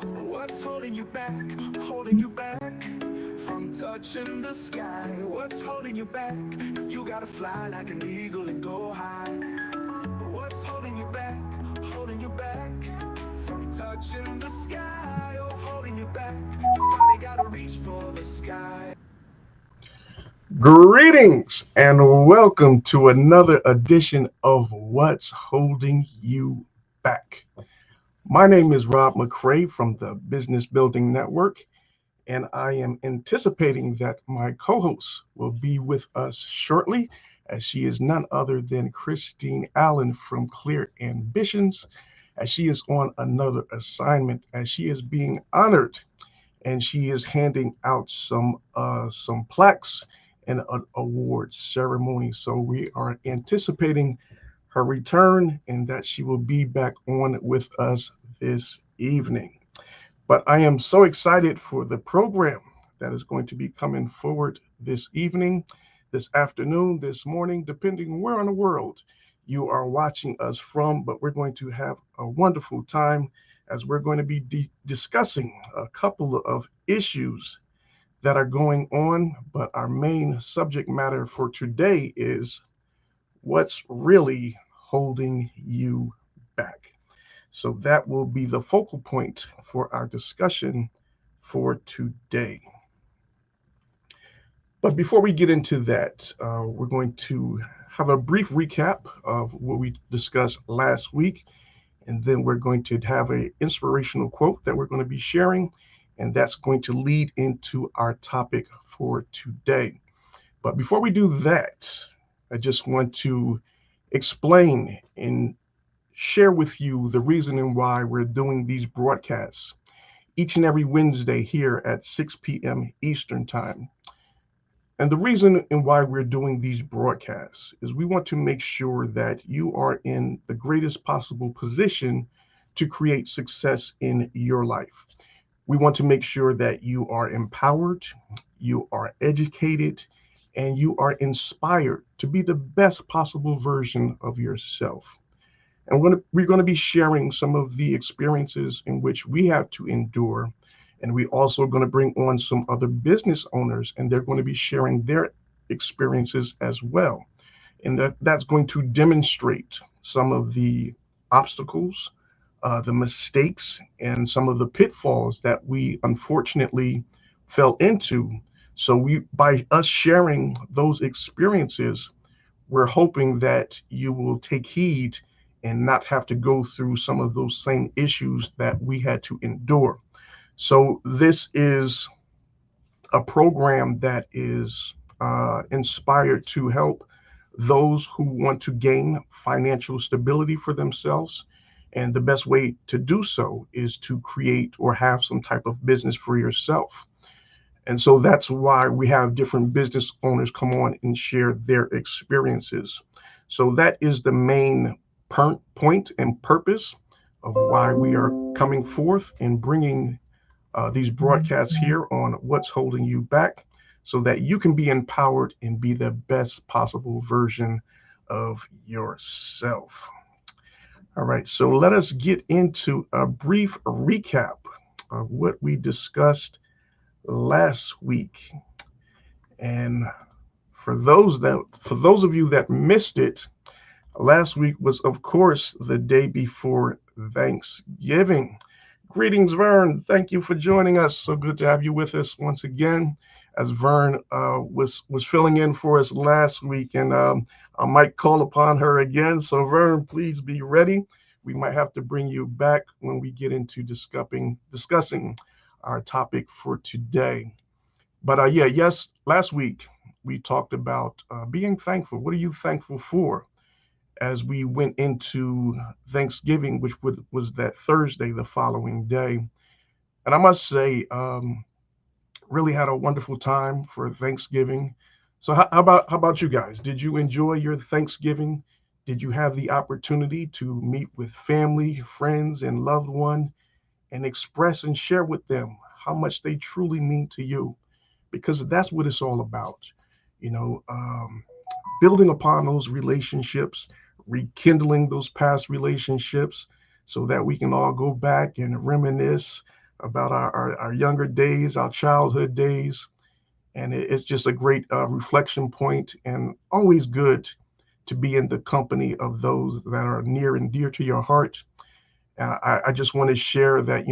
What's holding you back? Holding you back from touching the sky? What's holding you back? You gotta fly like an eagle and go high. What's holding you back? Holding you back from touching the sky? Oh, holding you back. You finally gotta reach for the sky. Greetings and welcome to another edition of What's Holding You Back. My name is Rob McCray from the Business Building Network, and I am anticipating that my co host will be with us shortly, as she is none other than Christine Allen from Clear Ambitions, as she is on another assignment, as she is being honored and she is handing out some plaques and an award ceremony. So we are anticipating her return and that she will be back on with us this evening. But I am so excited for the program that is going to be coming forward this evening, this afternoon, this morning, depending where in the world you are watching us from. But we're going to have a wonderful time as we're going to be discussing a couple of issues that are going on. But our main subject matter for today is what's really holding you back. So that will be the focal point for our discussion for today. But before we get into that, we're going to have a brief recap of what we discussed last week, and then we're going to have an inspirational quote that we're going to be sharing, and that's going to lead into our topic for today. But before we do that, I just want to explain and share with you the reasoning why we're doing these broadcasts each and every Wednesday here at 6 p.m. Eastern Time. And the reason and why we're doing these broadcasts is we want to make sure that you are in the greatest possible position to create success in your life. We want to make sure that you are empowered, you are educated, and you are inspired to be the best possible version of yourself. And we're going to be sharing some of the experiences in which we have to endure. And we also going to bring on some other business owners, and they're going to be sharing their experiences as well. And that's going to demonstrate some of the obstacles, the mistakes, and some of the pitfalls that we unfortunately fell into. So by us sharing those experiences, we're hoping that you will take heed and not have to go through some of those same issues that we had to endure. So this is a program that is inspired to help those who want to gain financial stability for themselves. And the best way to do so is to create or have some type of business for yourself. And so that's why we have different business owners come on and share their experiences. So that is the main point and purpose of why we are coming forth and bringing these broadcasts here on what's holding you back so that you can be empowered and be the best possible version of yourself. All right, so let us get into a brief recap of what we discussed last week. And for those of you that missed it, last week was of course the day before Thanksgiving. Greetings, Vern. Thank you for joining us. So good to have you with us once again. As Vern was filling in for us last week, and I might call upon her again. So Vern, please be ready. We might have to bring you back when we get into discussing our topic for today. But yes, last week we talked about being thankful. What are you thankful for? As we went into Thanksgiving, which was that Thursday, the following day. And I must say, really had a wonderful time for Thanksgiving. So how about you guys? Did you enjoy your Thanksgiving? Did you have the opportunity to meet with family, friends, and loved one and express and share with them how much they truly mean to you? Because that's what it's all about. You know, building upon those relationships, rekindling those past relationships so that we can all go back and reminisce about our younger days, our childhood days. And it's just a great reflection point, and always good to be in the company of those that are near and dear to your heart. I just want to share that,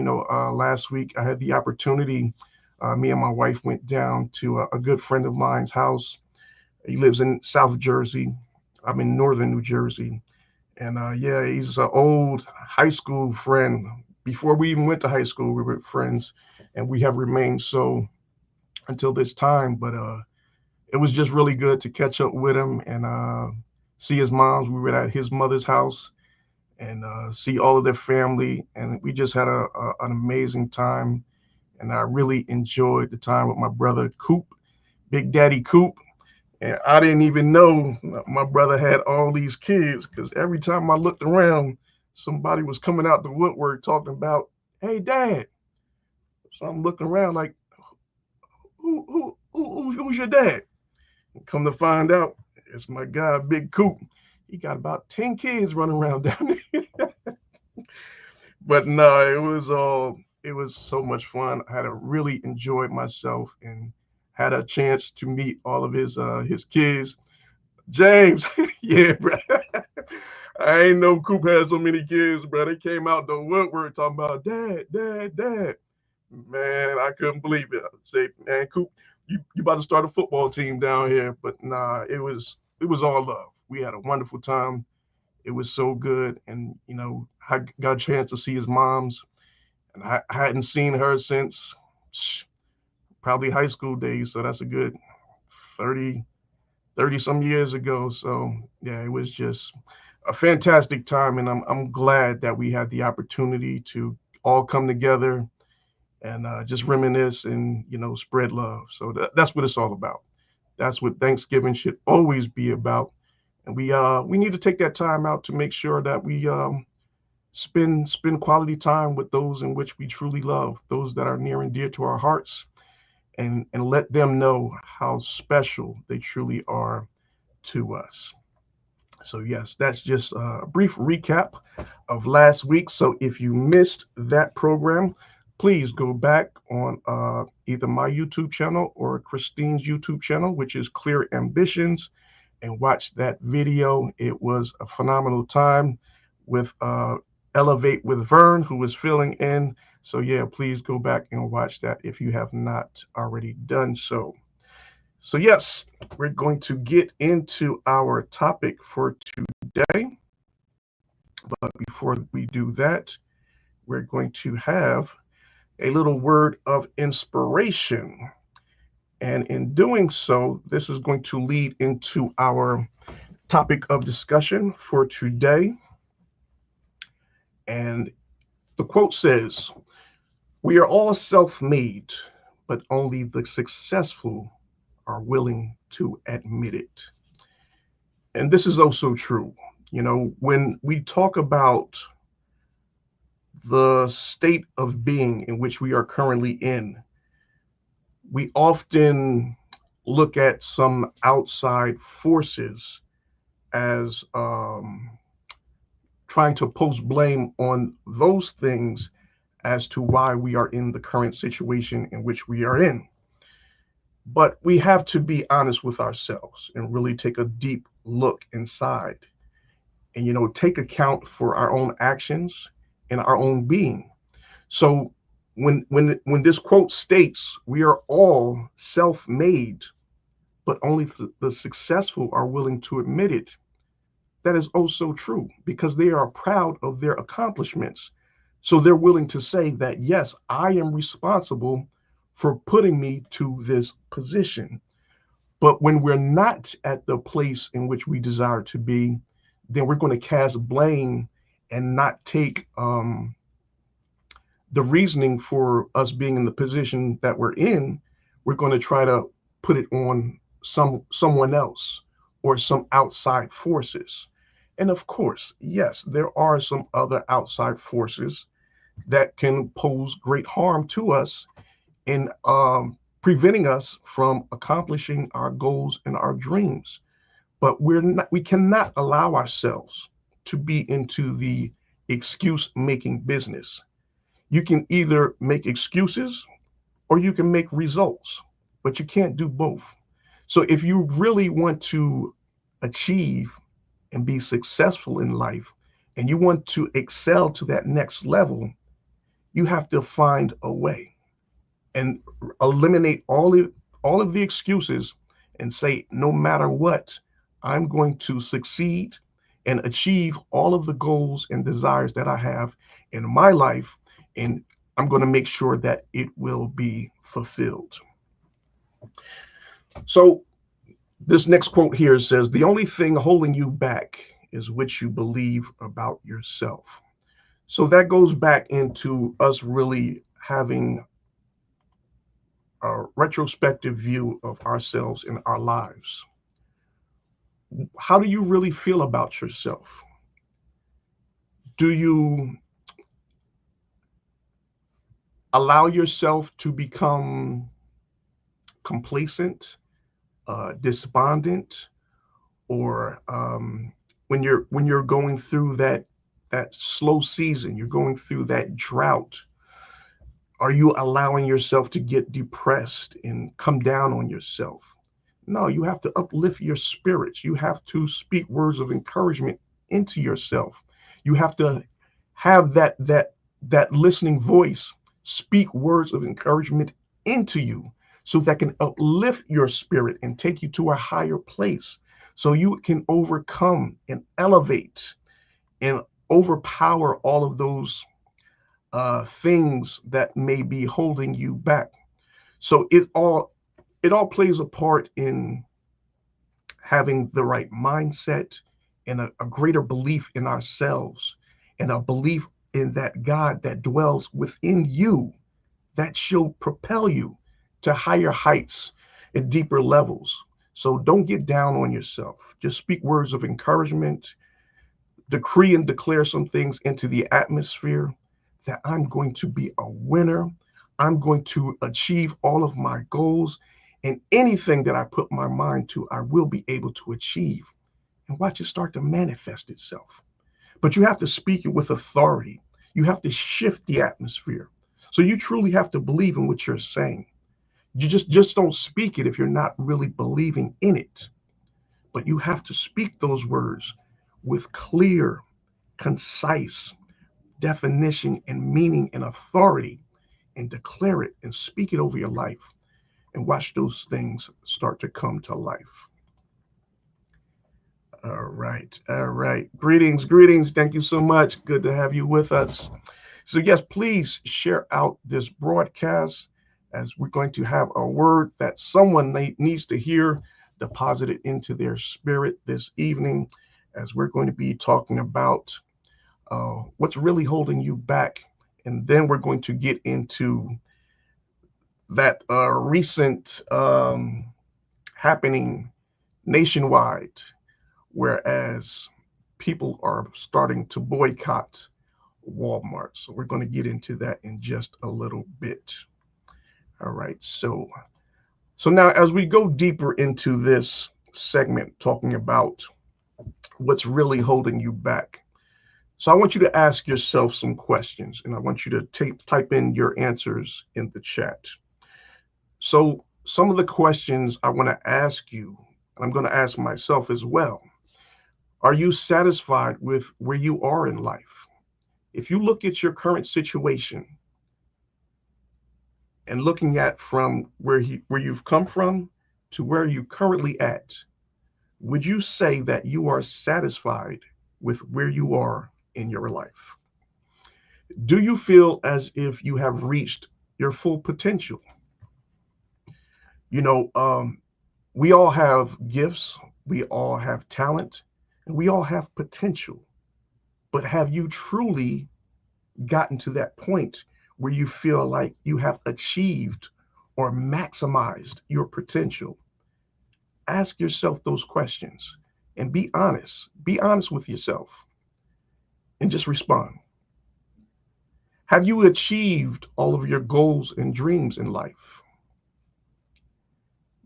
last week I had the opportunity, me and my wife went down to a good friend of mine's house. He lives in South Jersey. I'm in northern New Jersey. And yeah, he's an old high school friend. Before we even went to high school, we were friends, and we have remained so until this time. But it was just really good to catch up with him and see his moms. We were at his mother's house and see all of their family, and we just had an amazing time. And I really enjoyed the time with my brother Coop, Big Daddy Coop. And I didn't even know my brother had all these kids, because every time I looked around, somebody was coming out the woodwork talking about, "Hey, Dad." So I'm looking around like, who's your dad? And come to find out, it's my guy, Big Coop. He got about 10 kids running around down there. But no, it was so much fun. I had really enjoyed myself and had a chance to meet all of his kids. James, yeah, bro. I ain't know Coop had so many kids, bro. They came out the woodwork talking about dad, dad, dad. Man, I couldn't believe it. I say, man, Coop, you about to start a football team down here. But nah, it was all love. We had a wonderful time. It was so good. And, I got a chance to see his moms. And I hadn't seen her since probably high school days. So that's a good 30, 30 some years ago. So yeah, it was just a fantastic time. And I'm glad that we had the opportunity to all come together and just reminisce and, spread love. So that's what it's all about. That's what Thanksgiving should always be about. And we need to take that time out to make sure that we spend quality time with those in which we truly love, those that are near and dear to our hearts, and let them know how special they truly are to us. So yes, that's just a brief recap of last week. So if you missed that program, please go back on either my YouTube channel or Christine's YouTube channel, which is Clear Ambitions, and watch that video. It was a phenomenal time with Elevate with Vern, who was filling in. So yeah, please go back and watch that if you have not already done so. So yes, we're going to get into our topic for today. But before we do that, we're going to have a little word of inspiration. And in doing so, this is going to lead into our topic of discussion for today. And the quote says, "We are all self made, but only the successful are willing to admit it." And this is also true. When we talk about the state of being in which we are currently in, we often look at some outside forces as trying to post blame on those things as to why we are in the current situation in which we are in. But we have to be honest with ourselves and really take a deep look inside and, take account for our own actions and our own being. So when this quote states we are all self-made, but only the successful are willing to admit it, that is also true, because they are proud of their accomplishments. So they're willing to say that, yes, I am responsible for putting me to this position. But when we're not at the place in which we desire to be, then we're going to cast blame and not take the reasoning for us being in the position that we're in. We're going to try to put it on someone else or some outside forces. And of course, yes, there are some other outside forces that can pose great harm to us in preventing us from accomplishing our goals and our dreams. But we cannot allow ourselves to be into the excuse making business. You can either make excuses or you can make results, but you can't do both. So if you really want to achieve and be successful in life and you want to excel to that next level, you have to find a way and eliminate all of the excuses and say, no matter what, I'm going to succeed and achieve all of the goals and desires that I have in my life, and I'm going to make sure that it will be fulfilled. So this next quote here says, the only thing holding you back is what you believe about yourself. So that goes back into us really having a retrospective view of ourselves and our lives. How do you really feel about yourself? Do you allow yourself to become complacent, despondent, or when you're going through that slow season, you're going through that drought, are you allowing yourself to get depressed and come down on yourself? No, you have to uplift your spirits. You have to speak words of encouragement into yourself. You have to have that listening voice speak words of encouragement into you so that can uplift your spirit and take you to a higher place so you can overcome and elevate and overpower all of those things that may be holding you back. So it all plays a part in having the right mindset and a greater belief in ourselves and a belief in that God that dwells within you that shall propel you to higher heights and deeper levels. So don't get down on yourself. Just speak words of encouragement, decree and declare some things into the atmosphere that I'm going to be a winner. I'm going to achieve all of my goals, and anything that I put my mind to, I will be able to achieve. And watch it start to manifest itself. But you have to speak it with authority. You have to shift the atmosphere. So you truly have to believe in what you're saying. You just don't speak it if you're not really believing in it. But you have to speak those words with clear, concise definition and meaning and authority, and declare it and speak it over your life and watch those things start to come to life. All right. All right. Greetings. Greetings. Thank you so much. Good to have you with us. So, yes, please share out this broadcast as we're going to have a word that someone needs to hear deposited into their spirit this evening, as we're going to be talking about what's really holding you back. And then we're going to get into that recent happening nationwide, whereas people are starting to boycott Walmart. So we're going to get into that in just a little bit. All right. So now as we go deeper into this segment talking about what's really holding you back. So I want you to ask yourself some questions, and I want you to type in your answers in the chat. So some of the questions I want to ask you, and I'm going to ask myself as well. Are you satisfied with where you are in life? If you look at your current situation and looking at from where you've come from to where you currently at, would you say that you are satisfied with where you are in your life? Do you feel as if you have reached your full potential? You know, we all have gifts, we all have talent, and we all have potential. But have you truly gotten to that point where you feel like you have achieved or maximized your potential? Ask yourself those questions and be honest. Be honest with yourself and just respond. Have you achieved all of your goals and dreams in life?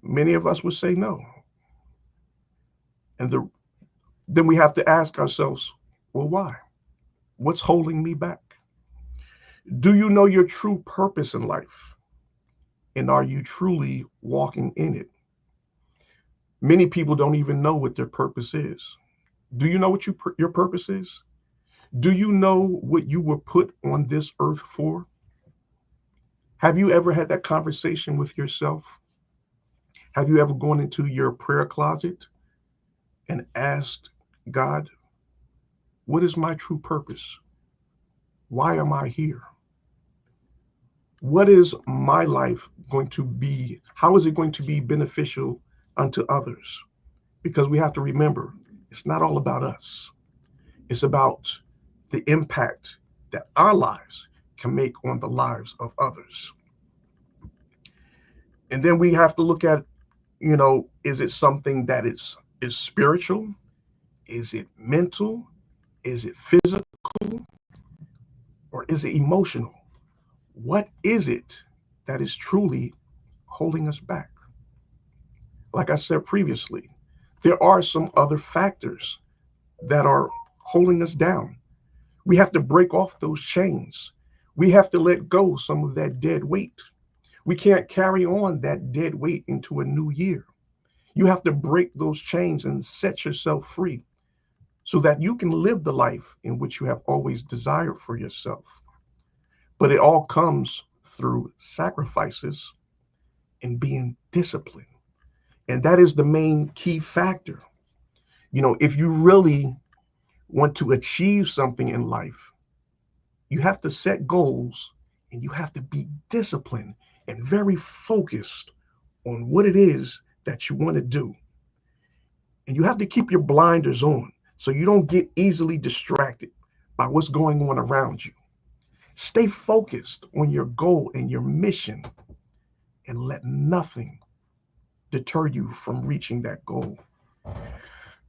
Many of us would say no. And then we have to ask ourselves, well, why? What's holding me back? Do you know your true purpose in life? And are you truly walking in it? Many people don't even know what their purpose is. Do you know what your purpose is? Do you know what you were put on this earth for? Have you ever had that conversation with yourself? Have you ever gone into your prayer closet and asked God, what is my true purpose? Why am I here? What is my life going to be? How is it going to be beneficial unto others? Because we have to remember, it's not all about us. It's about the impact that our lives can make on the lives of others. And then we have to look at, is it something that is spiritual? Is it mental? Is it physical? Or is it emotional? What is it that is truly holding us back? Like I said previously, there are some other factors that are holding us down. We have to break off those chains. We have to let go some of that dead weight. We can't carry on that dead weight into a new year. You have to break those chains and set yourself free so that you can live the life in which you have always desired for yourself. But it all comes through sacrifices and being disciplined. And that is the main key factor. If you really want to achieve something in life, you have to set goals and you have to be disciplined and very focused on what it is that you want to do. And you have to keep your blinders on so you don't get easily distracted by what's going on around you. Stay focused on your goal and your mission and let nothing deter you from reaching that goal.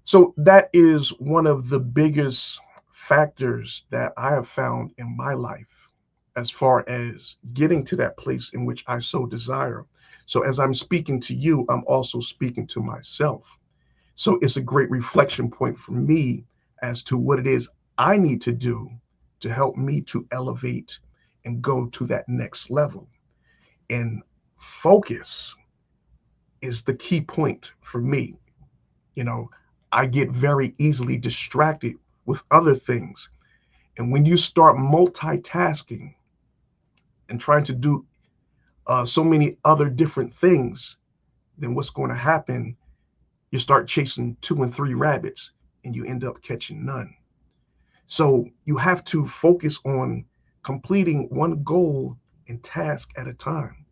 So that is one of the biggest factors that I have found in my life as far as getting to that place in which I so desire. So as I'm speaking to you, I'm also speaking to myself. So it's a great reflection point for me as to what it is I need to do to help me to elevate and go to that next level. And focus is the key point for me. You know, I get very easily distracted with other things. And when you start multitasking and trying to do so many other different things, then what's going to happen? You start chasing two and three rabbits and you end up catching none. So you have to focus on completing one goal and task at a time.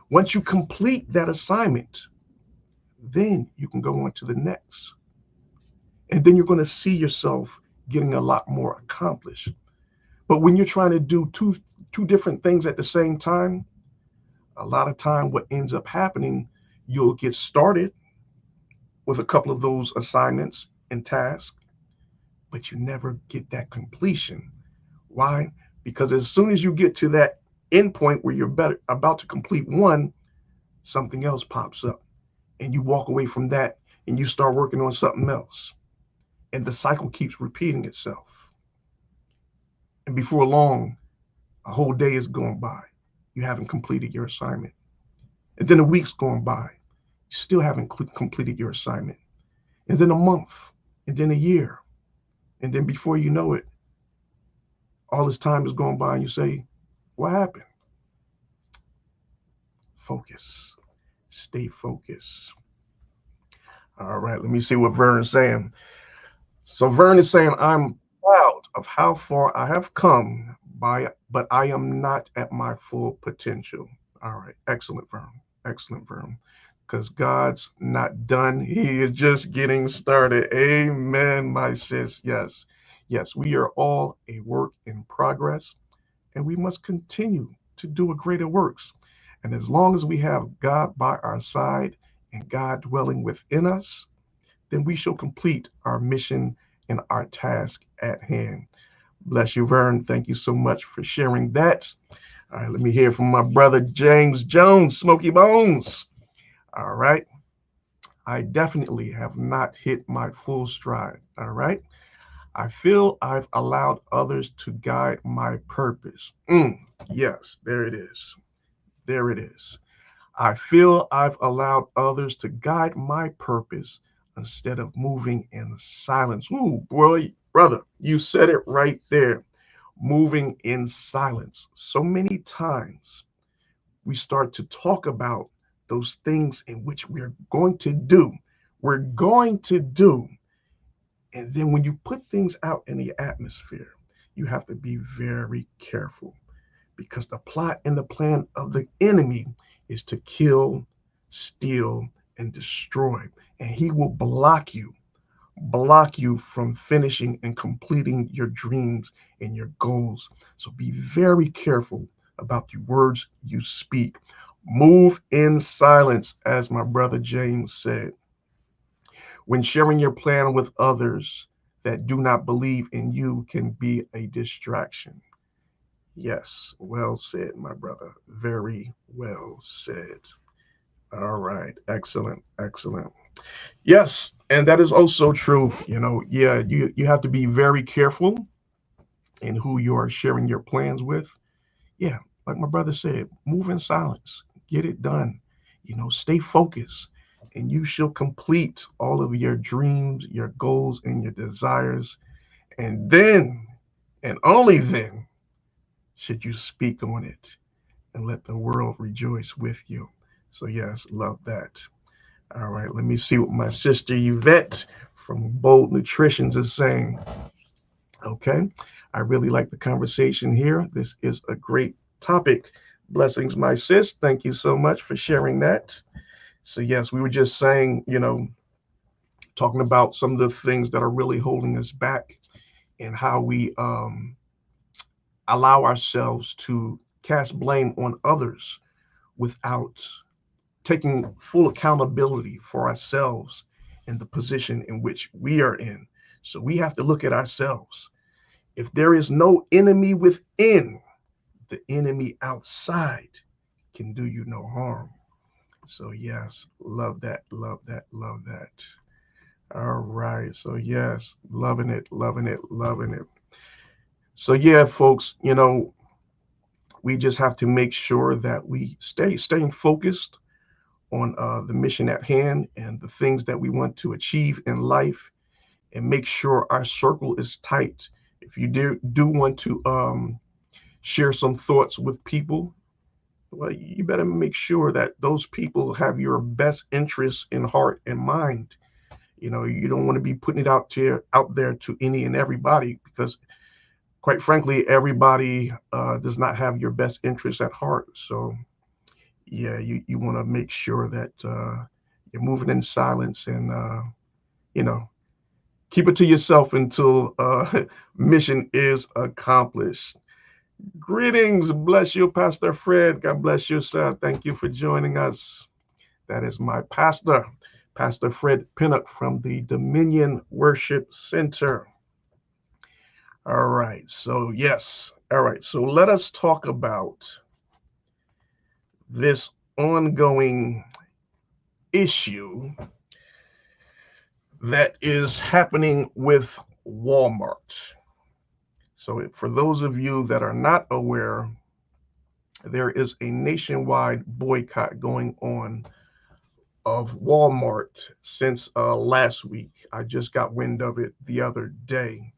Once you complete that assignment, then you can go on to the next. And then you're going to see yourself getting a lot more accomplished. But when you're trying to do two different things at the same time, a lot of time what ends up happening, you'll get started with a couple of those assignments and tasks, but you never get that completion. Why? Because as soon as you get to that end point where you're about to complete one, something else pops up and you walk away from that and you start working on something else. And the cycle keeps repeating itself. And before long, a whole day is going by. You haven't completed your assignment. And then a week's going by. You still haven't completed your assignment. And then a month. And then a year. And then before you know it, all this time is going by and you say, what happened? Focus. Stay focused. All right, let me see what Vern is saying. So Vern is saying, I'm proud of how far I have come but I am not at my full potential. All right, excellent, Vern. Excellent, Vern. Because God's not done. He is just getting started. Amen, my sis. Yes. Yes, we are all a work in progress, and we must continue to do a greater works. And as long as we have God by our side and God dwelling within us, then we shall complete our mission and our task at hand. Bless you, Vern. Thank you so much for sharing that. All right, let me hear from my brother James Jones, Smoky Bones. All right. I definitely have not hit my full stride. All right. I feel I've allowed others to guide my purpose. Yes, there it is. There it is. I feel I've allowed others to guide my purpose instead of moving in silence. Ooh, boy, brother, you said it right there. Moving in silence. So many times we start to talk about those things in which we're going to do. We're going to do. And then when you put things out in the atmosphere, you have to be very careful because the plot and the plan of the enemy is to kill, steal, and destroy. And he will block you from finishing and completing your dreams and your goals. So be very careful about the words you speak. Move in silence, as my brother James said. When sharing your plan with others that do not believe in you can be a distraction. Yes, well said, my brother. Very well said. All right, excellent, excellent. Yes, and that is also true. Yeah, you have to be very careful in who you are sharing your plans with. Yeah, like my brother said, move in silence, get it done. Stay focused, and you shall complete all of your dreams, your goals, and your desires. And then, and only then, should you speak on it and let the world rejoice with you. So, yes, love that. All right, let me see what my sister Yvette from Bold Nutritions is saying. Okay, I really like the conversation here. This is a great topic. Blessings, my sis. Thank you so much for sharing that. So, yes, we were just saying, talking about some of the things that are really holding us back and how we allow ourselves to cast blame on others without taking full accountability for ourselves and the position in which we are in. So we have to look at ourselves. If there is no enemy within, the enemy outside can do you no harm. So, yes, love that, love that, love that. All right. So, yes, loving it, loving it, loving it. So, yeah, folks, we just have to make sure that we staying focused on the mission at hand and the things that we want to achieve in life, and make sure our circle is tight. If you do want to share some thoughts with people, well, you better make sure that those people have your best interests in heart and mind. You don't want to be putting it out there to any and everybody, because quite frankly, everybody does not have your best interests at heart. So yeah, you want to make sure that you're moving in silence, and you know keep it to yourself until mission is accomplished. Greetings, bless you, Pastor Fred. God bless you, sir. Thank you for joining us. That is my pastor, Pastor Fred Pinnock from the Dominion Worship Center. All right, so yes, all right, so let us talk about this ongoing issue that is happening with Walmart. So, for those of you that are not aware, there is a nationwide boycott going on of Walmart since last week. I just got wind of it the other day,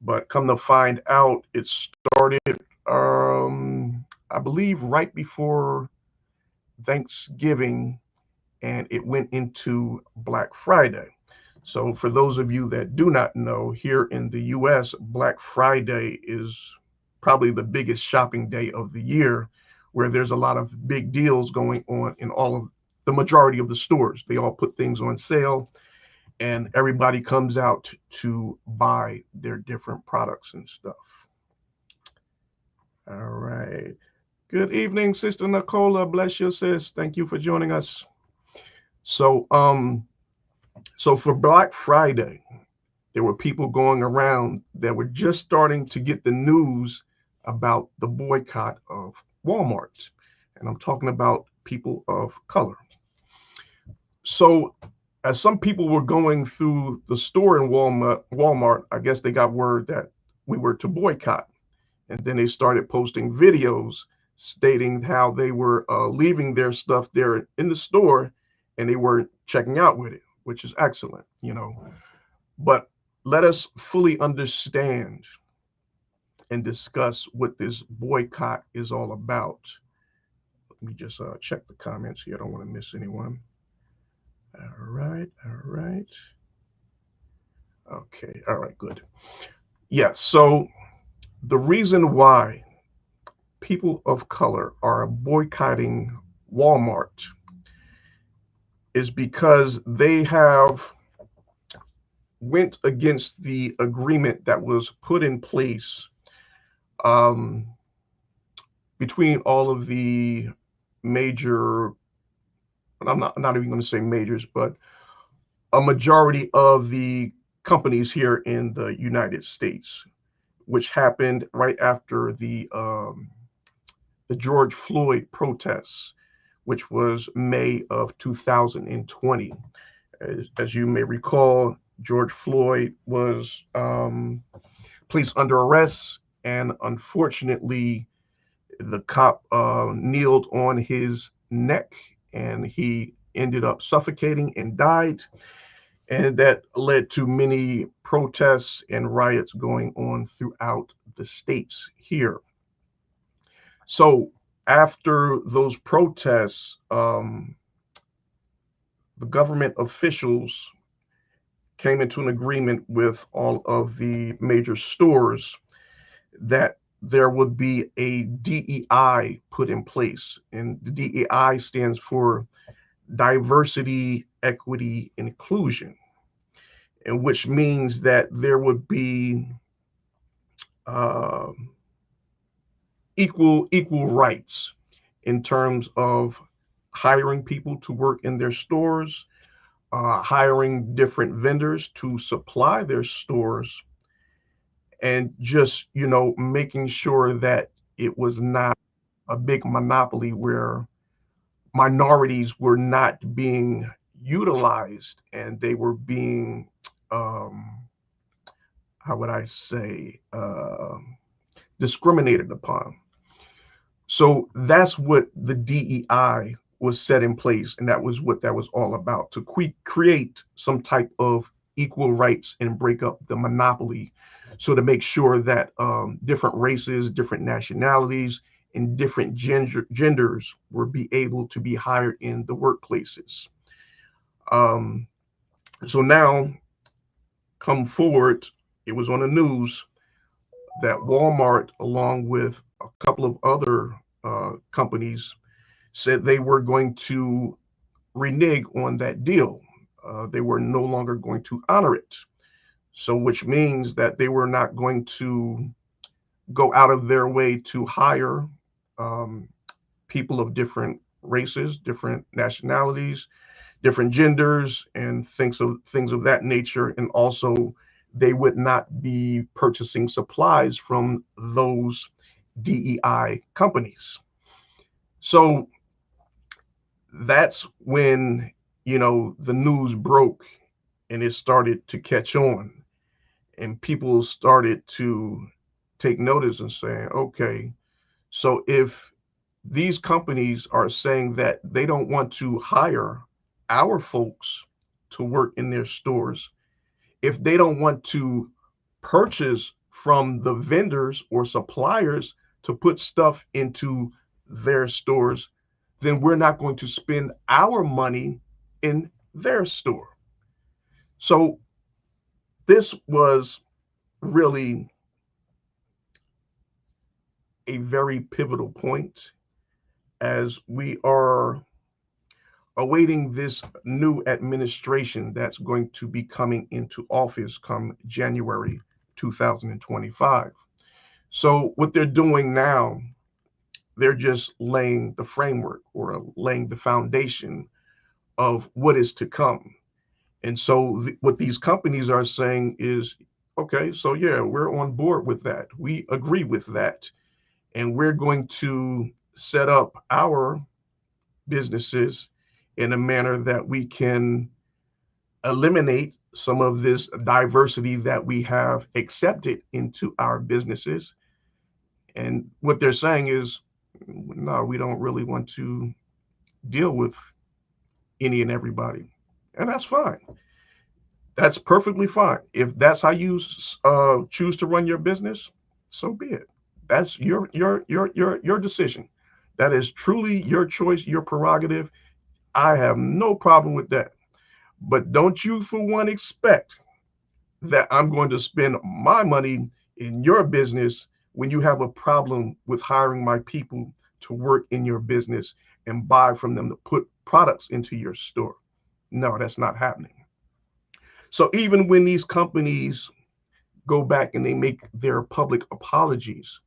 but come to find out, it started, I believe, right before Thanksgiving, and it went into Black Friday. So, for those of you that do not know, here in the US, Black Friday is probably the biggest shopping day of the year, where there's a lot of big deals going on in all of the majority of the stores. They all put things on sale, and everybody comes out to buy their different products and stuff. All right. Good evening, Sister Nicola. Bless you, sis. Thank you for joining us. So, so for Black Friday, there were people going around that were just starting to get the news about the boycott of Walmart. And I'm talking about people of color. So, as some people were going through the store in Walmart, I guess they got word that we were to boycott. And then they started posting videos stating how they were leaving their stuff there in the store and they were checking out with it, which is excellent, But let us fully understand and discuss what this boycott is all about. Let me just check the comments here. I don't want to miss anyone. All right, all right. Okay, all right, good. Yeah, so the reason why people of color are boycotting Walmart is because they have went against the agreement that was put in place um, between all of the major, I'm not even going to say majors, but a majority of the companies here in the United States, which happened right after the George Floyd protests, which was May of 2020. As you may recall, George Floyd was placed under arrest, and unfortunately, the cop kneeled on his neck and he ended up suffocating and died. And that led to many protests and riots going on throughout the states here. So after those protests, the government officials came into an agreement with all of the major stores that there would be a DEI put in place. And the DEI stands for diversity, equity, inclusion, and which means that there would be uh, equal rights in terms of hiring people to work in their stores, hiring different vendors to supply their stores, and just making sure that it was not a big monopoly where minorities were not being utilized and they were being um, how would I say discriminated upon. So that's what the DEI was set in place, and that was what that was all about, to create some type of equal rights and break up the monopoly, so to make sure that different races, different nationalities, and different genders were be able to be hired in the workplaces. Um, so now, come forward, it was on the news that Walmart, along with a couple of other companies, said they were going to renege on that deal. They were no longer going to honor it. So, which means that they were not going to go out of their way to hire um, people of different races, different nationalities, different genders, and things of that nature. And also, they would not be purchasing supplies from those DEI companies. So that's when the news broke and it started to catch on, and people started to take notice and saying, okay, so if these companies are saying that they don't want to hire our folks to work in their stores, if they don't want to purchase from the vendors or suppliers to put stuff into their stores, then we're not going to spend our money in their store. So this was really a very pivotal point as we are awaiting this new administration that's going to be coming into office come January 2025. So what they're doing now, they're just laying the framework or laying the foundation of what is to come. And so what these companies are saying is, okay, so yeah, we're on board with that. We agree with that. And we're going to set up our businesses in a manner that we can eliminate some of this diversity that we have accepted into our businesses, And what they're saying is, no, we don't really want to deal with any and everybody. And that's fine. That's perfectly fine. If that's how you choose to run your business, so be it. That's your decision. That is truly your choice, your prerogative. I have no problem with that. But don't you for one expect that I'm going to spend my money in your business when you have a problem with hiring my people to work in your business and buy from them to put products into your store. No, that's not happening. So even when these companies go back and they make their public apologies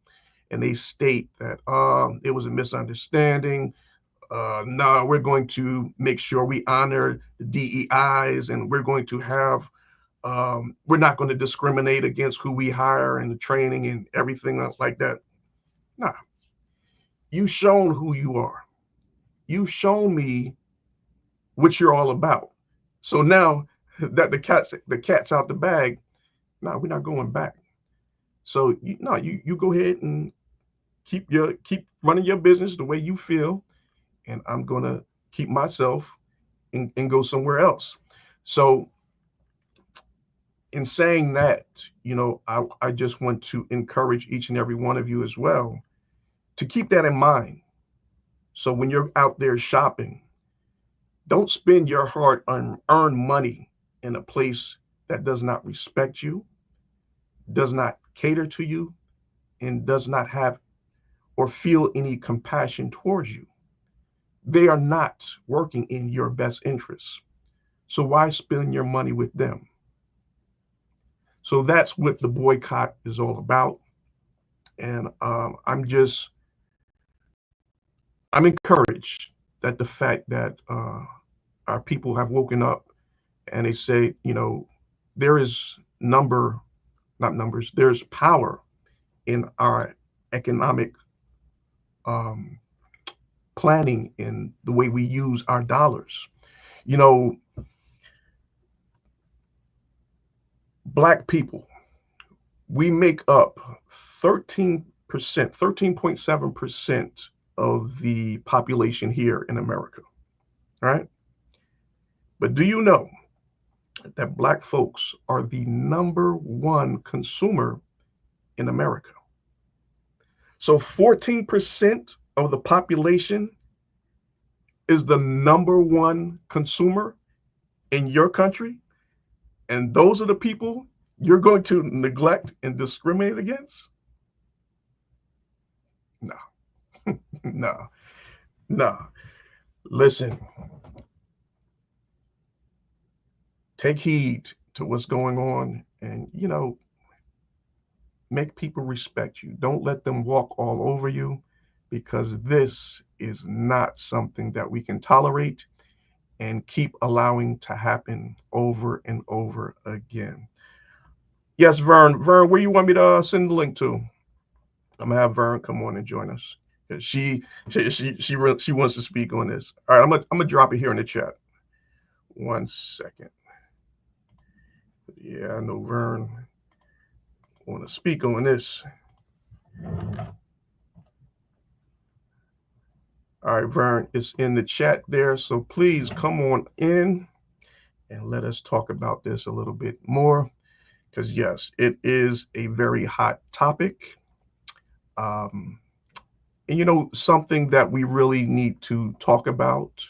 and they state that it was a misunderstanding, no, we're going to make sure we honor the DEIs and we're going to have we're not going to discriminate against who we hire and the training and everything else like that. Nah, you've shown who you are. You've shown me what you're all about. So now that the cat's out the bag, no, we're not going back. So you go ahead and keep running your business the way you feel, and I'm gonna keep myself and go somewhere else. So in saying that, I just want to encourage each and every one of you as well to keep that in mind. So when you're out there shopping, don't spend your hard earned money in a place that does not respect you, does not cater to you, and does not have or feel any compassion towards you. They are not working in your best interests. So why spend your money with them? So that's what the boycott is all about. And I'm encouraged that the fact that our people have woken up and they say, there is not numbers, there's power in our economic um, planning in the way we use our dollars. You know, Black people, we make up 13%, 13.7% of the population here in America. All right. But do you know that Black folks are the number one consumer in America? So 14% of the population is the number one consumer in your country. And those are the people you're going to neglect and discriminate against? No, no, no. Listen, take heed to what's going on and, make people respect you. Don't let them walk all over you because this is not something that we can tolerate and keep allowing to happen over and over again. Yes, Vern. Vern, where you want me to send the link to? I'm gonna have Vern come on and join us. 'Cause she wants to speak on this. All right, I'm gonna drop it here in the chat. 1 second. Yeah, I know Vern want to speak on this. All right, Vern, it's in the chat there. So please come on in and let us talk about this a little bit more. Because, yes, it is a very hot topic. Um, and, something that we really need to talk about.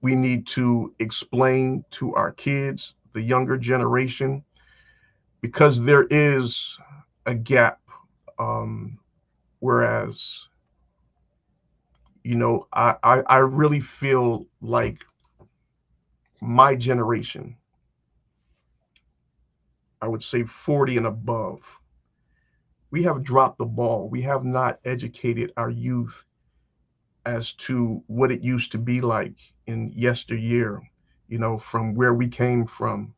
We need to explain to our kids, the younger generation, because there is a gap. Um, whereas I really feel like my generation, I would say 40 and above, we have dropped the ball. We have not educated our youth as to what it used to be like in yesteryear, from where we came from,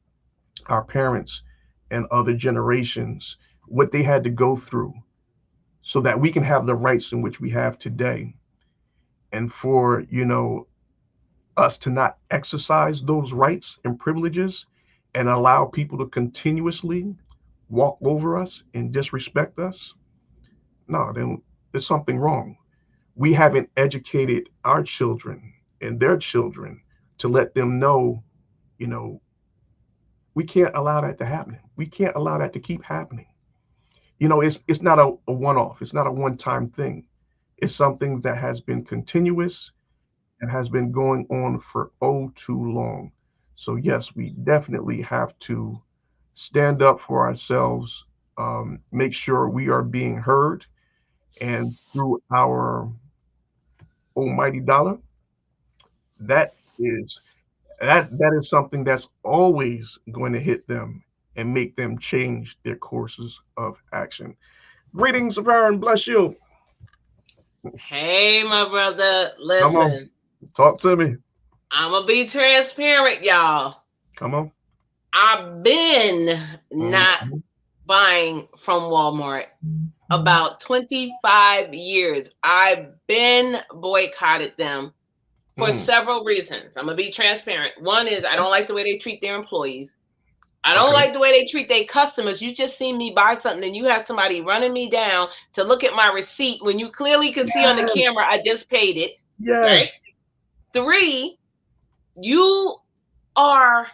our parents and other generations, what they had to go through so that we can have the rights in which we have today. And for, us to not exercise those rights and privileges and allow people to continuously walk over us and disrespect us. no, then there's something wrong. We haven't educated our children and their children to let them know, you know, we can't allow that to happen. We can't allow that to keep happening. It's not a one-off. It's not a one-time thing. It's something that has been continuous and has been going on for oh too long. So yes, we definitely have to stand up for ourselves, make sure we are being heard, and through our almighty dollar, that is that is something that's always going to hit them and make them change their courses of action. Greetings, Aaron. Bless you. Hey, my brother, Come on, listen, talk to me. I'm gonna be transparent, y'all. Come on. I've been not Mhm. buying from Walmart about 25 years. I've been boycotted them for Mm. several reasons. I'm gonna be transparent. One is I don't like the way they treat their employees. I don't Okay. like the way they treat their customers. You just see me buy something and you have somebody running me down to look at my receipt when you clearly can see on the Yes. camera I just paid it, right? Yes. Three, you are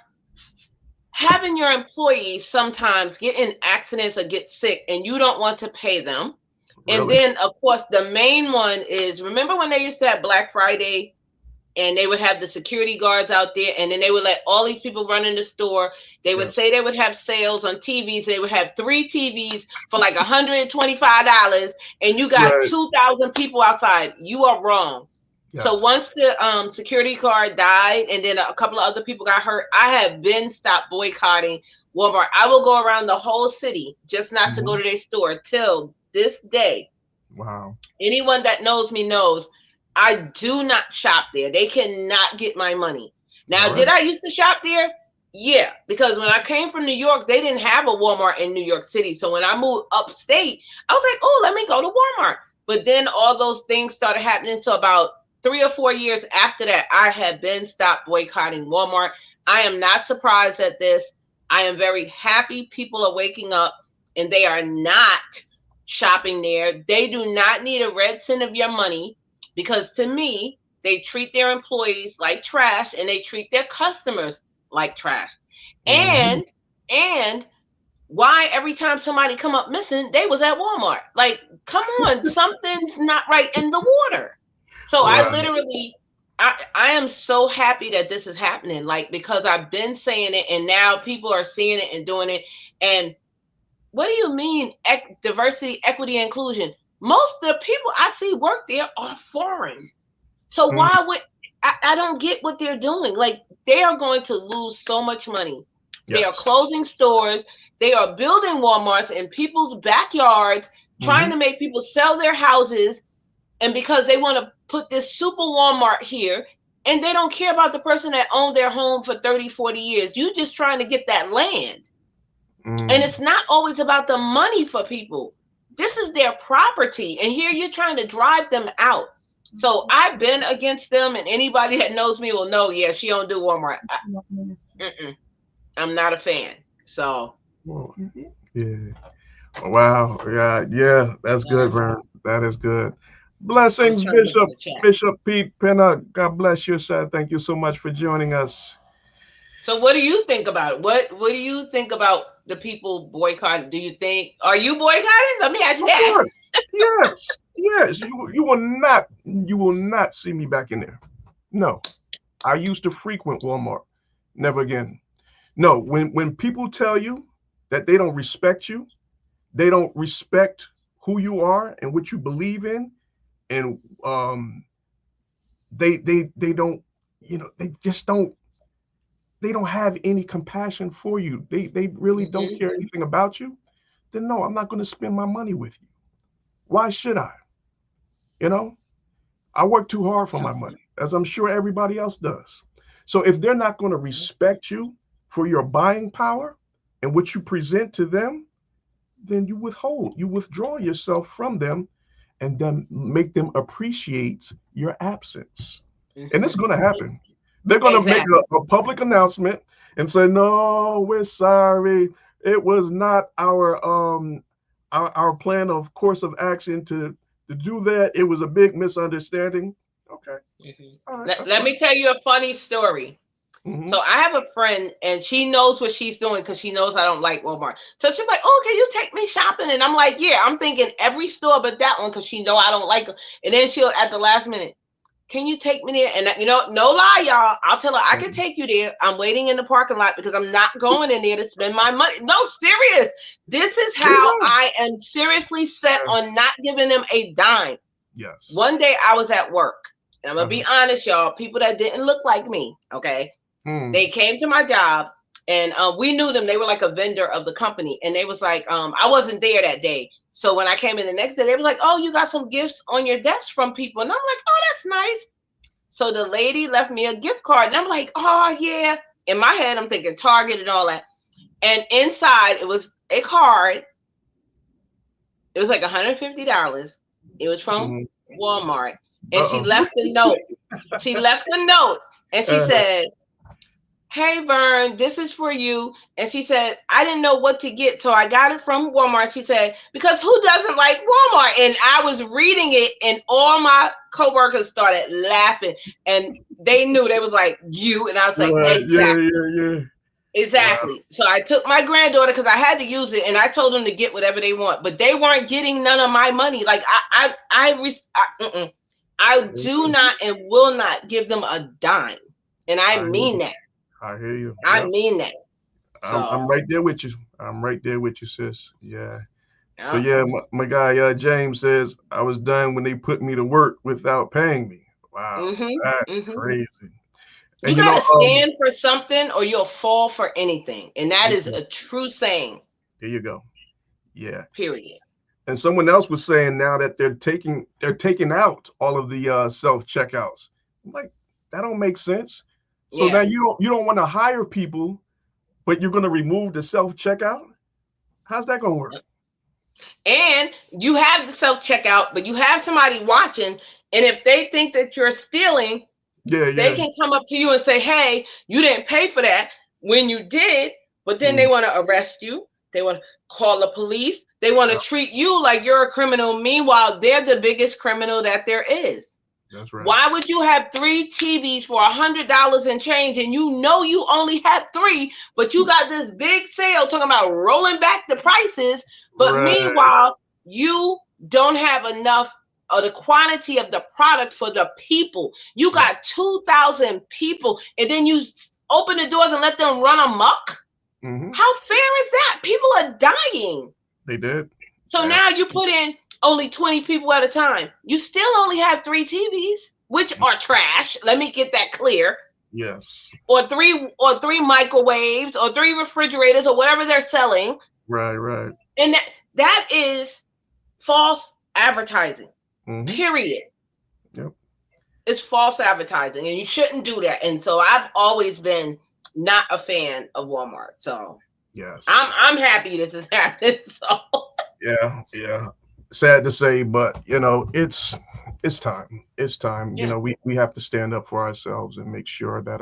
having your employees sometimes get in accidents or get sick and you don't want to pay them. And Really. then, of course, the main one is remember when they used to have Black Friday and they would have the security guards out there and then they would let all these people run in the store. They would Yeah. say they would have sales on TVs. They would have three TVs for like $125 and you got Right. 2,000 people outside. You are wrong. So Yes. once the security guard died and then a couple of other people got hurt, I have been stopped boycotting Walmart. I will go around the whole city just not to go Mhm. to their store till this day. Wow. Anyone that knows me knows I do not shop there. They cannot get my money. All Now, right. did I used to shop there? Yeah, because when I came from New York, they didn't have a Walmart in New York City. So when I moved upstate, I was like, oh, let me go to Walmart. But then all those things started happening. So about 3 or 4 years after that, I had been stopped boycotting Walmart. I am not surprised at this. I am very happy people are waking up and they are not shopping there. They do not need a red cent of your money because to me, they treat their employees like trash and they treat their customers like trash. Mhm. And why every time somebody come up missing, they was at Walmart. Like, come on, something's not right in the water. So I Right. literally I am so happy that this is happening. Like because I've been saying it and now people are seeing it and doing it. And what do you mean diversity, equity, and inclusion? Most of the people I see work there are foreign. So Mm. why would I don't get what they're doing? Like they are going to lose so much money. They are Yes. closing stores. They are building Walmarts in people's backyards, trying Mhm. to make people sell their houses. And because they want to put this super Walmart here, and they don't care about the person that owned their home for 30, 40 years. You just trying to get that land. And Mm. it's not always about the money for people. This is their property. And here you're trying to drive them out. So I've been against them, and anybody that knows me will know, yeah, she don't do Walmart. I'm not a fan. So Well, yeah. Wow. Yeah. Yeah. That's good, yes, Vern. That is good. I was Blessings, trying to look in Bishop. the chat. Bishop Pete Penner. God bless you, sir. Thank you so much for joining us. So what do you think about it? What do you think about the people boycotting? Do you think are you boycotting? Let me ask you Of that. course. Yes. Yes. You will not see me back in there. No. I used to frequent Walmart. Never again. No. When people tell you that they don't respect you, they don't respect who you are and what you believe in, and they don't, they just don't have any compassion for you. They really don't Hmm. care anything about you. Then no, I'm not going to spend my money with you. Why should I? You know, I work too hard for Yeah. my money, as I'm sure everybody else does. So if they're not going to respect you for your buying power and what you present to them, then you withdraw yourself from them, and then make them appreciate your absence. And it's Hmm. going to happen. They're going to make Exactly. a public announcement and say, "No, we're sorry. It was not our plan of course of action to do that. It was a big misunderstanding. Okay, Mhm. all right, Let, that's let fine. me tell you a funny story. Hmm. So I have a friend and she knows what she's doing because she knows I don't like Walmart. So she's like, "Oh, can you take me shopping?" And I'm like, "Yeah." I'm thinking every store but that one because she know I don't like them. And then she'll at the last minute, "Can you take me there?" And no lie, y'all. I'll tell her I can take you there. I'm waiting in the parking lot because I'm not going in there to spend my money. No, serious. This is There you how go. I am seriously set Yeah. on not giving them a dime. Yes. One day I was at work. And I'm gonna Uh-huh. be honest, y'all. People that didn't look like me, okay? Mm. They came to my job and we knew them. They were like a vendor of the company. And they was like, I wasn't there that day. So when I came in the next day, they was like, "Oh, you got some gifts on your desk from people." And I'm like, "Oh, that's nice." So the lady left me a gift card. And I'm like, "Oh, yeah." In my head, I'm thinking Target and all that. And inside, it was a card. It was like $150. It was from Hmm. Walmart. And she Uh-oh. left a note. She left a note and she Uh-huh. said, "Hey Vern, this is for you." And she said, "I didn't know what to get, so I got it from Walmart." She said, "Because who doesn't like Walmart?" And I was reading it, and all my coworkers started laughing, and they knew. They was like, "You," and I was like, Right. Yeah, "Exactly, yeah, yeah. Wow. exactly." So I took my granddaughter because I had to use it, and I told them to get whatever they want, but they weren't getting none of my money. Like I do not and will not give them a dime, and I I hear mean you. that. I hear you. I Yep. mean that. I'm So, right there with you. I'm right there with you, sis. Yeah. So yeah. yeah, my guy James says I was done when they put me to work without paying me. Wow, Mhm. that's Mhm. crazy. You And got to stand for something or you'll fall for anything. And that is mhm, a true saying. there you go. Yeah. Period. And someone else was saying now that they're taking out all of the self checkouts. Like that don't make sense. So now Yeah. you don't want to hire people, but you're going to remove the self checkout. How's that going to work? And you have the self checkout, but you have somebody watching, and if they think that you're stealing, Yeah, they yeah. can come up to you and say, "Hey, you didn't pay for that when you did." But then they Mm, want to arrest you. They want to call the police. They want to yep, treat you like you're a criminal. Meanwhile, they're the biggest criminal that there is. that's right. Why would you have three TVs for $100 and change, and you know you only have three, but you got this big sale talking about rolling back the prices, but Right. meanwhile you don't have enough of the quantity of the product for the people. You got Yes. 2,000 people, and then you open the doors and let them run amok. Hmm. How fair is that? People are dying. They did. So Yeah. now you put in only 20 people at a time. You still only have three TVs, which are trash. Let me get that clear. Yes. Or three microwaves or three refrigerators or whatever they're selling. Right. Right. And that is false advertising. Hmm. Period. Yep. It's false advertising and you shouldn't do that. And so I've always been not a fan of Walmart. So Yes. I'm happy this is happening. So Yeah. Yeah. Sad to say, but it's time. It's time. yeah. We have to stand up for ourselves and make sure that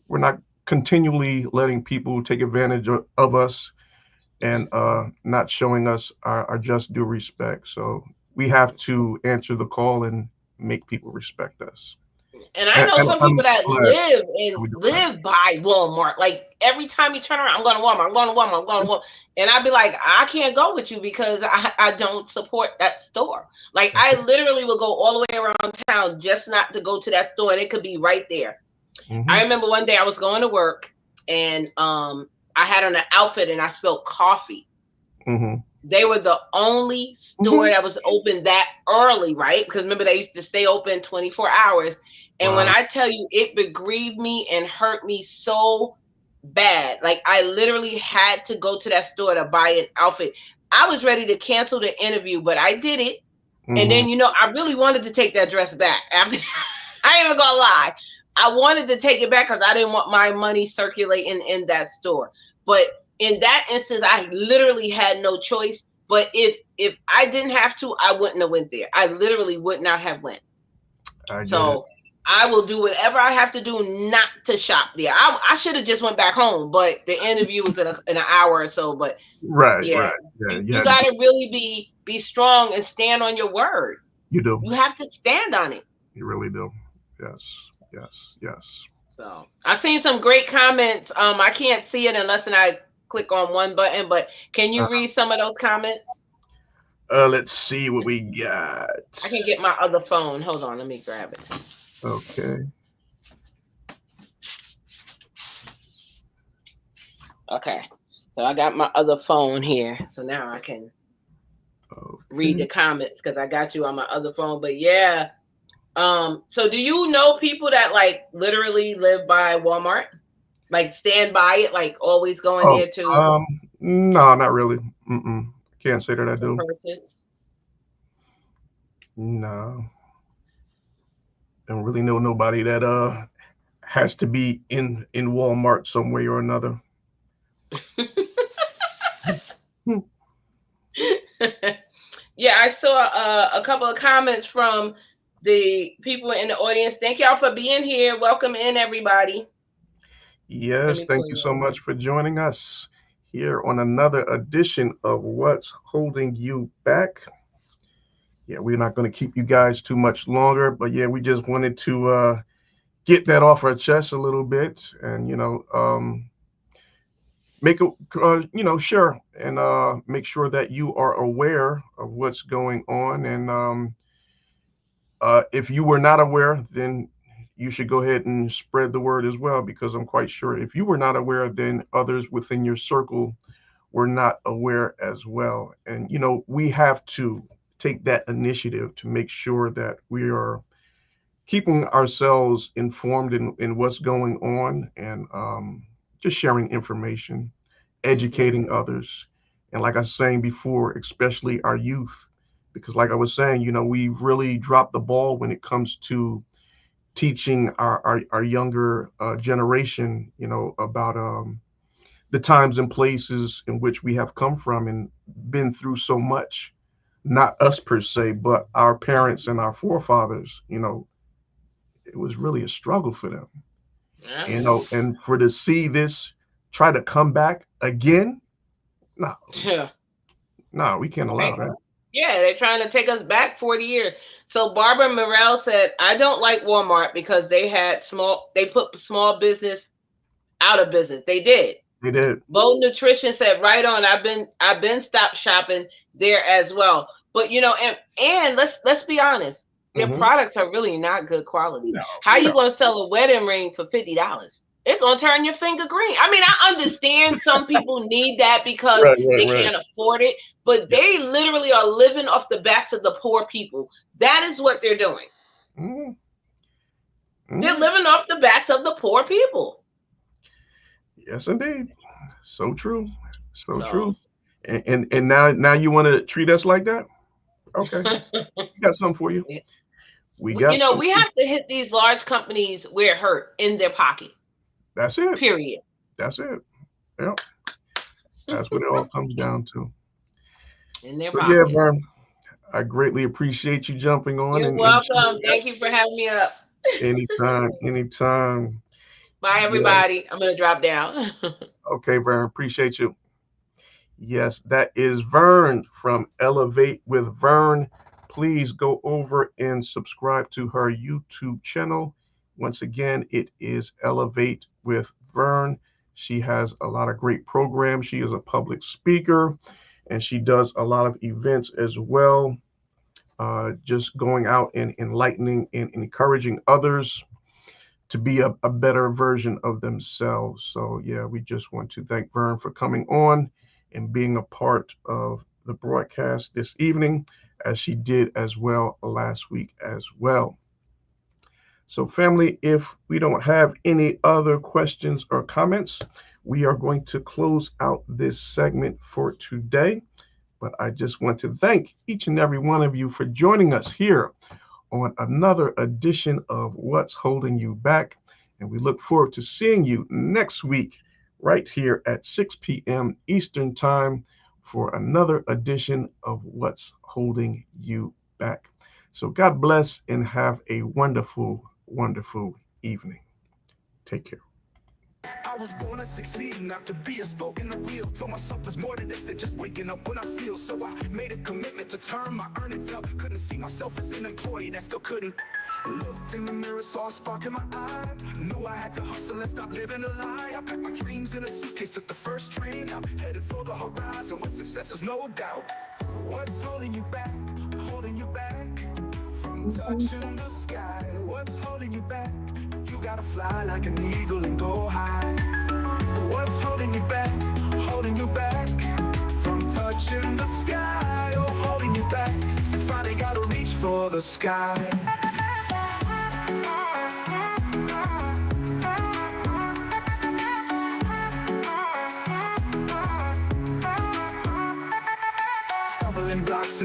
we're not continually letting people take advantage of us and not showing us our just due respect. So we have to answer the call and make people respect us. And I And, know and some I'm people that glad live we're doing that. by Walmart. Like every time you turn around, I'm going to Walmart. I'm going to Walmart. I'm going to Walmart. And I'd be like, I can't go with you because I don't support that store. Like That's I right. literally will go all the way around town just not to go to that store, and it could be right there. Hmm. I remember one day I was going to work, and I had on an outfit and I spilled coffee. Hmm. They were the only store Hmm. that was open that early, right? Because remember, they used to stay open 24 hours. And when Wow. I tell you, it begrieved me and hurt me so bad. Like, I literally had to go to that store to buy an outfit. I was ready to cancel the interview, but I did it. And Hmm. then, I really wanted to take that dress back after. I ain't even gonna lie. I wanted to take it back because I didn't want my money circulating in that store. But in that instance, I literally had no choice. But if I didn't have to, I wouldn't have went there. I literally would not have went. I get it. So I will do whatever I have to do not to shop there. I should have just went back home, but the interview was in an hour or so. But Right, yeah, right. Yeah, you you had to got go. to really be strong and stand on your word. You do. You have to stand on it. You really do. Yes, yes, yes. So I've seen some great comments. I can't see it unless I click on one button. But can you read some of those comments? Let's see what we got. I can get my other phone. Hold on, let me grab it. Okay. Okay. So I got my other phone here. So now I can read Okay. the comments because I got you on my other phone. But yeah. So do you know people that like literally live by Walmart? Like stand by it, like always going Oh, there to no, not really. Mm-mm. Can't say that I do. purchase? No, don't really know nobody that has to be in Walmart some way or another. Hmm. Yeah, I saw a couple of comments from the people in the audience. Thank y'all for being here. Welcome in, everybody. Let Yes, me thank pull you you so up. much for joining us here on another edition of What's Holding You Back. Yeah, we're not going to keep you guys too much longer, but yeah, we just wanted to get that off our chest a little bit, and make it sure and make sure that you are aware of what's going on, and if you were not aware, then you should go ahead and spread the word as well, because I'm quite sure if you were not aware, then others within your circle were not aware as well. And we have to take that initiative to make sure that we are keeping ourselves informed in what's going on, and just sharing information, Hmm. educating others. And like I was saying before, especially our youth, because like I was saying, we've really dropped the ball when it comes to teaching our younger generation, about the times and places in which we have come from and been through so much. Not us per se, but our parents and our forefathers. It was really a struggle for them. Yeah. And for to see this try to come back again, no, Yeah. no, we can't allow Right. that. Yeah, they're trying to take us back 40 years. So Barbara Morrell said, I don't like Walmart because they put small business out of business. They did. They did. Bo Nutrition said, right on. I've been stopped shopping there as well. But and let's be honest, their Hmm. products are really not good quality. No, How you no. gonna sell a wedding ring for $50? It's gonna turn your finger green. I mean, I understand some people need that because Right, right, they right. can't afford it, but Yeah. they literally are living off the backs of the poor people. That is what they're doing. Hmm. They're Hmm. living off the backs of the poor people. Yes, indeed. So true. So So true. And now you want to treat us like that? Okay, we got something for you. We got we something for you. have to hit these large companies where it hurt in their pocket. That's it. Period. That's it. Yeah, that's what it all comes down to. In their So yeah, pocket. Vern, I greatly appreciate you jumping on You're and welcome. sharing that. Thank you for having me up. Anytime, anytime. Bye, Yeah. everybody. I'm gonna drop down. Okay, Vern. Appreciate you. Yes, that is Vern from Elevate with Vern. Please go over and subscribe to her YouTube channel. Once again, it is Elevate with Vern. She has a lot of great programs. She is a public speaker and she does a lot of events as well, just going out and enlightening and encouraging others to be a better version of themselves. So, yeah, we just want to thank Vern for coming on and being a part of the broadcast this evening, as she did as well last week as well. So, family, if we don't have any other questions or comments, we are going to close out this segment for today. But I just want to thank each and every one of you for joining us here on another edition of What's Holding You Back. And we look forward to seeing you next week right here at 6 p.m. Eastern Time for another edition of What's Holding You Back. So God bless and have a wonderful wonderful evening. Take care. I was born to succeed, not to be a spoke in the wheel. Told myself there's more to this than just waking up when I feel. So I made a commitment to turn my earnings up. Couldn't see myself as an employee that still couldn't. Looked in the mirror, saw a spark in my eye. Knew I had to hustle and stop living a lie. I packed my dreams in a suitcase, took the first train out, headed for the horizon with success is no doubt. What's holding you back? Holding you back from touching the sky. What's holding you back? You gotta fly like an eagle and go high. What's holding you back? Holding you back from touching the sky. Oh, holding you back. You finally gotta reach for the sky. Stumbling blocks